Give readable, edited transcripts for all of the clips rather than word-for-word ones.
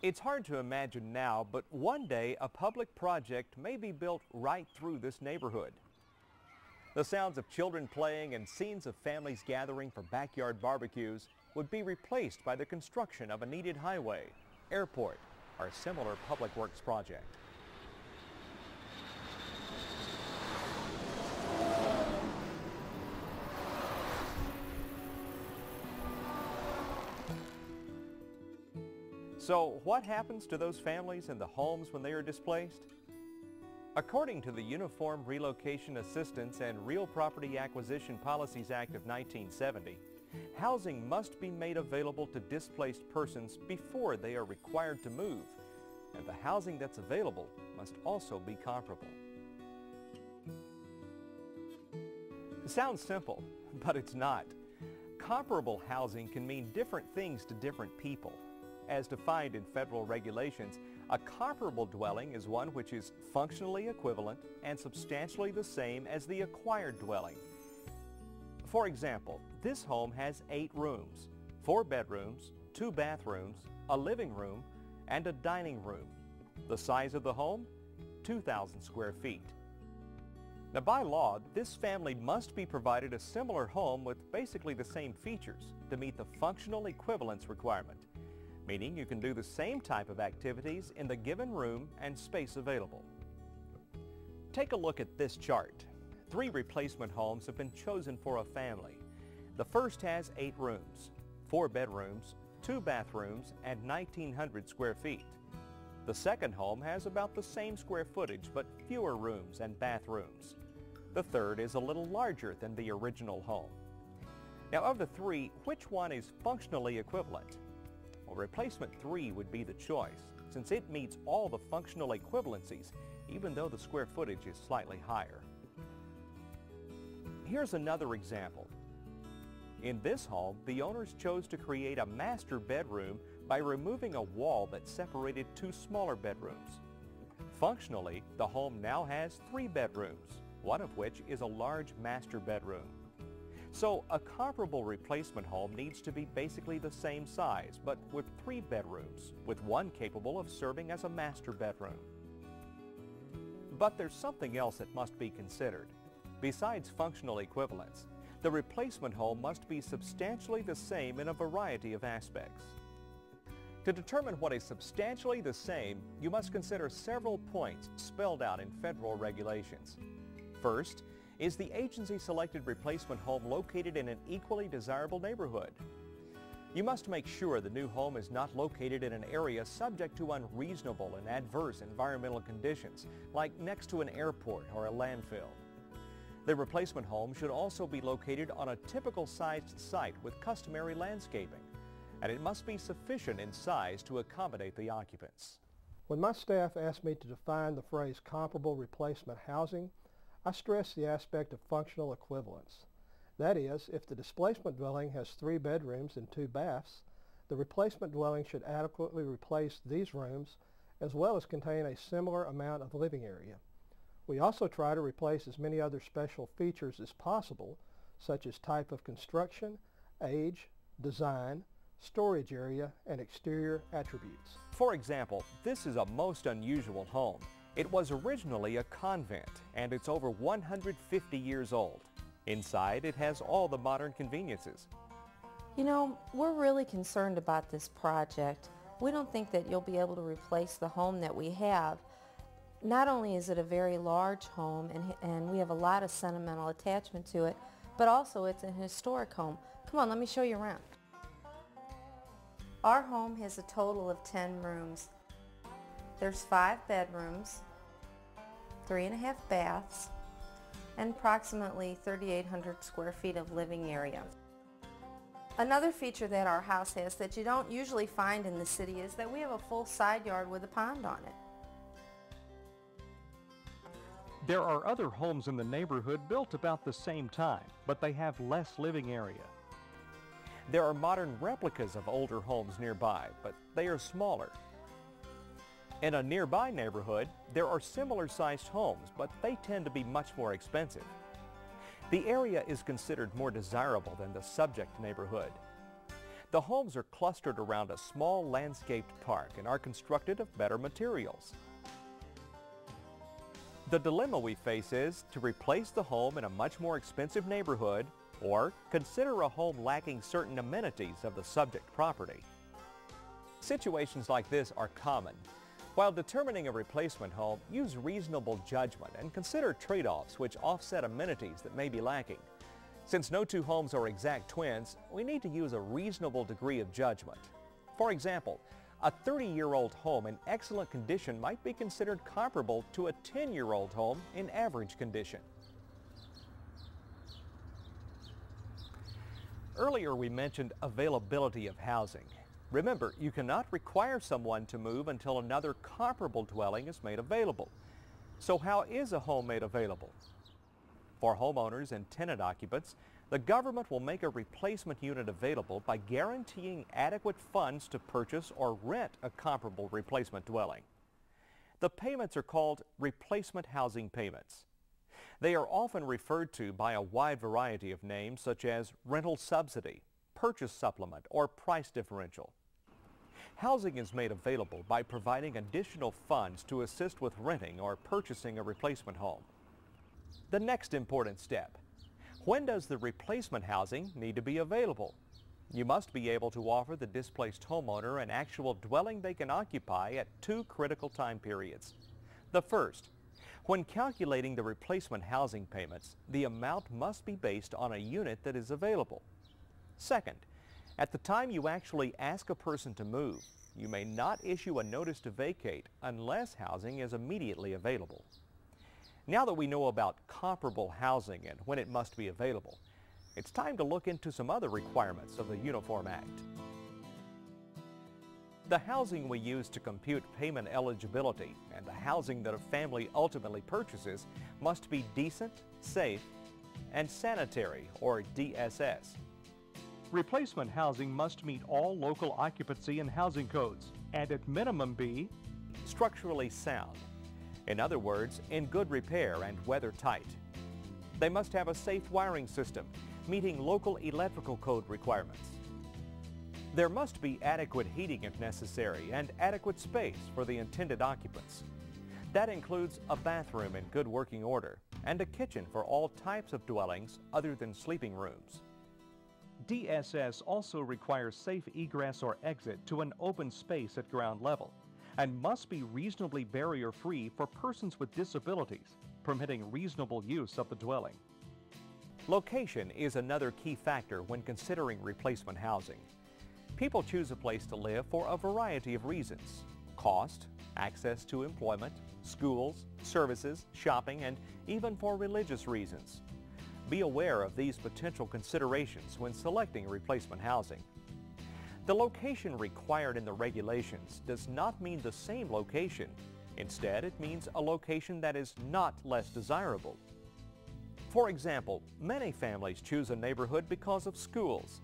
It's hard to imagine now, but one day a public project may be built right through this neighborhood. The sounds of children playing and scenes of families gathering for backyard barbecues would be replaced by the construction of a needed highway, airport, or a similar public works project. So what happens to those families and the homes when they are displaced? According to the Uniform Relocation Assistance and Real Property Acquisition Policies Act of 1970, housing must be made available to displaced persons before they are required to move, and the housing that's available must also be comparable. It sounds simple, but it's not. Comparable housing can mean different things to different people. As defined in federal regulations, a comparable dwelling is one which is functionally equivalent and substantially the same as the acquired dwelling. For example, this home has 8 rooms, 4 bedrooms, 2 bathrooms, a living room, and a dining room. The size of the home? 2,000 square feet. Now, by law, this family must be provided a similar home with basically the same features to meet the functional equivalence requirement, meaning you can do the same type of activities in the given room and space available. Take a look at this chart. 3 replacement homes have been chosen for a family. The first has 8 rooms, 4 bedrooms, 2 bathrooms, and 1,900 square feet. The second home has about the same square footage but fewer rooms and bathrooms. The third is a little larger than the original home. Now, of the 3, which one is functionally equivalent? Well, replacement 3 would be the choice, since it meets all the functional equivalencies, even though the square footage is slightly higher. Here's another example. In this home, the owners chose to create a master bedroom by removing a wall that separated 2 smaller bedrooms. Functionally, the home now has 3 bedrooms, one of which is a large master bedroom. So a comparable replacement home needs to be basically the same size, but with 3 bedrooms, with one capable of serving as a master bedroom. But there's something else that must be considered. Besides functional equivalence, the replacement home must be substantially the same in a variety of aspects. To determine what is substantially the same, you must consider several points spelled out in federal regulations. First, is the agency-selected replacement home located in an equally desirable neighborhood? You must make sure the new home is not located in an area subject to unreasonable and adverse environmental conditions, like next to an airport or a landfill. The replacement home should also be located on a typical sized site with customary landscaping, and it must be sufficient in size to accommodate the occupants. When my staff asked me to define the phrase comparable replacement housing, I stress the aspect of functional equivalence. That is, if the displacement dwelling has 3 bedrooms and 2 baths, the replacement dwelling should adequately replace these rooms as well as contain a similar amount of living area. We also try to replace as many other special features as possible, such as type of construction, age, design, storage area, and exterior attributes. For example, this is a most unusual home. It was originally a convent, and it's over 150 years old. Inside, it has all the modern conveniences. You know, we're really concerned about this project. We don't think that you'll be able to replace the home that we have. Not only is it a very large home, and we have a lot of sentimental attachment to it, but also it's an historic home. Come on, let me show you around. Our home has a total of 10 rooms. There's 5 bedrooms, 3.5 baths, and approximately 3,800 square feet of living area. Another feature that our house has that you don't usually find in the city is that we have a full side yard with a pond on it. There are other homes in the neighborhood built about the same time, but they have less living area. There are modern replicas of older homes nearby, but they are smaller. In a nearby neighborhood, there are similar-sized homes, but they tend to be much more expensive. The area is considered more desirable than the subject neighborhood. The homes are clustered around a small landscaped park and are constructed of better materials. The dilemma we face is to replace the home in a much more expensive neighborhood or consider a home lacking certain amenities of the subject property. Situations like this are common. While determining a replacement home, use reasonable judgment and consider trade-offs which offset amenities that may be lacking. Since no two homes are exact twins, we need to use a reasonable degree of judgment. For example, a 30-year-old home in excellent condition might be considered comparable to a 10-year-old home in average condition. Earlier we mentioned availability of housing. Remember, you cannot require someone to move until another comparable dwelling is made available. So how is a home made available? For homeowners and tenant occupants, the government will make a replacement unit available by guaranteeing adequate funds to purchase or rent a comparable replacement dwelling. The payments are called replacement housing payments. They are often referred to by a wide variety of names such as rental subsidy, purchase supplement, or price differential. Housing is made available by providing additional funds to assist with renting or purchasing a replacement home. The next important step: when does the replacement housing need to be available? You must be able to offer the displaced homeowner an actual dwelling they can occupy at two critical time periods. The first, when calculating the replacement housing payments, the amount must be based on a unit that is available. Second, at the time you actually ask a person to move, you may not issue a notice to vacate unless housing is immediately available. Now that we know about comparable housing and when it must be available, it's time to look into some other requirements of the Uniform Act. The housing we use to compute payment eligibility and the housing that a family ultimately purchases must be decent, safe, and sanitary, or DSS. Replacement housing must meet all local occupancy and housing codes and at minimum be structurally sound. In other words, in good repair and weather tight. They must have a safe wiring system, meeting local electrical code requirements. There must be adequate heating if necessary and adequate space for the intended occupants. That includes a bathroom in good working order and a kitchen for all types of dwellings other than sleeping rooms. DSS also requires safe egress or exit to an open space at ground level and must be reasonably barrier-free for persons with disabilities, permitting reasonable use of the dwelling. Location is another key factor when considering replacement housing. People choose a place to live for a variety of reasons: cost, access to employment, schools, services, shopping, and even for religious reasons. Be aware of these potential considerations when selecting replacement housing. The location required in the regulations does not mean the same location. Instead, it means a location that is not less desirable. For example, many families choose a neighborhood because of schools.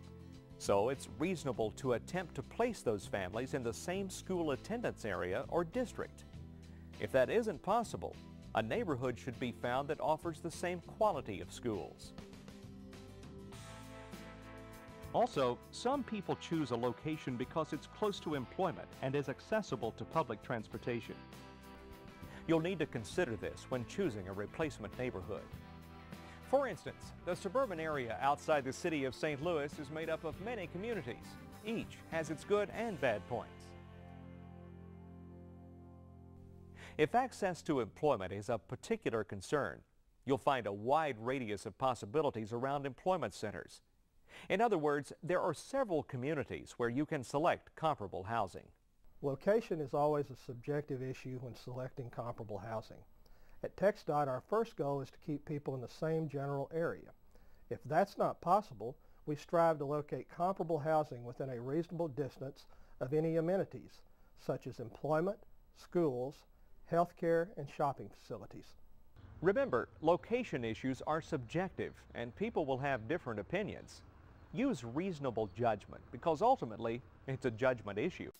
So it's reasonable to attempt to place those families in the same school attendance area or district. If that isn't possible, a neighborhood should be found that offers the same quality of schools. Also, some people choose a location because it's close to employment and is accessible to public transportation. You'll need to consider this when choosing a replacement neighborhood. For instance, the suburban area outside the city of St. Louis is made up of many communities. Each has its good and bad points. If access to employment is of particular concern, you'll find a wide radius of possibilities around employment centers. In other words, there are several communities where you can select comparable housing. Location is always a subjective issue when selecting comparable housing. At TxDOT, our first goal is to keep people in the same general area. If that's not possible, we strive to locate comparable housing within a reasonable distance of any amenities, such as employment, schools, healthcare, and shopping facilities. Remember, location issues are subjective and people will have different opinions. Use reasonable judgment because ultimately it's a judgment issue.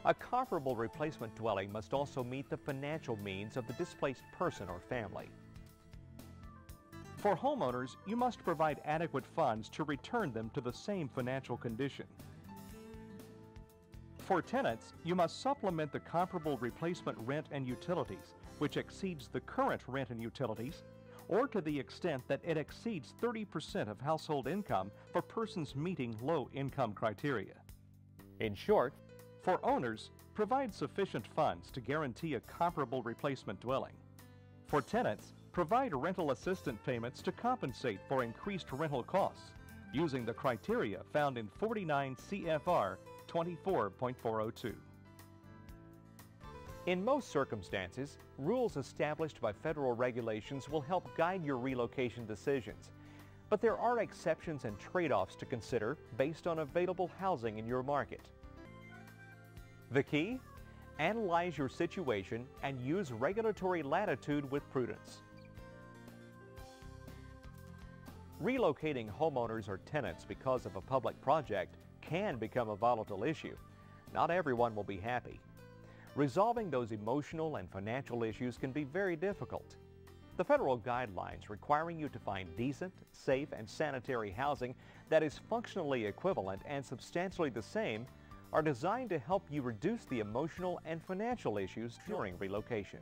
A comparable replacement dwelling must also meet the financial means of the displaced person or family. For homeowners, you must provide adequate funds to return them to the same financial condition. For tenants, you must supplement the comparable replacement rent and utilities, which exceeds the current rent and utilities, or to the extent that it exceeds 30% of household income for persons meeting low income criteria. In short, for owners, provide sufficient funds to guarantee a comparable replacement dwelling. For tenants, provide rental assistance payments to compensate for increased rental costs, using the criteria found in 49 CFR 24.402. In most circumstances, rules established by federal regulations will help guide your relocation decisions. But there are exceptions and trade-offs to consider based on available housing in your market. The key? Analyze your situation and use regulatory latitude with prudence. Relocating homeowners or tenants because of a public project can become a volatile issue. Not everyone will be happy. Resolving those emotional and financial issues can be very difficult. The federal guidelines requiring you to find decent, safe, and sanitary housing that is functionally equivalent and substantially the same are designed to help you reduce the emotional and financial issues during relocation.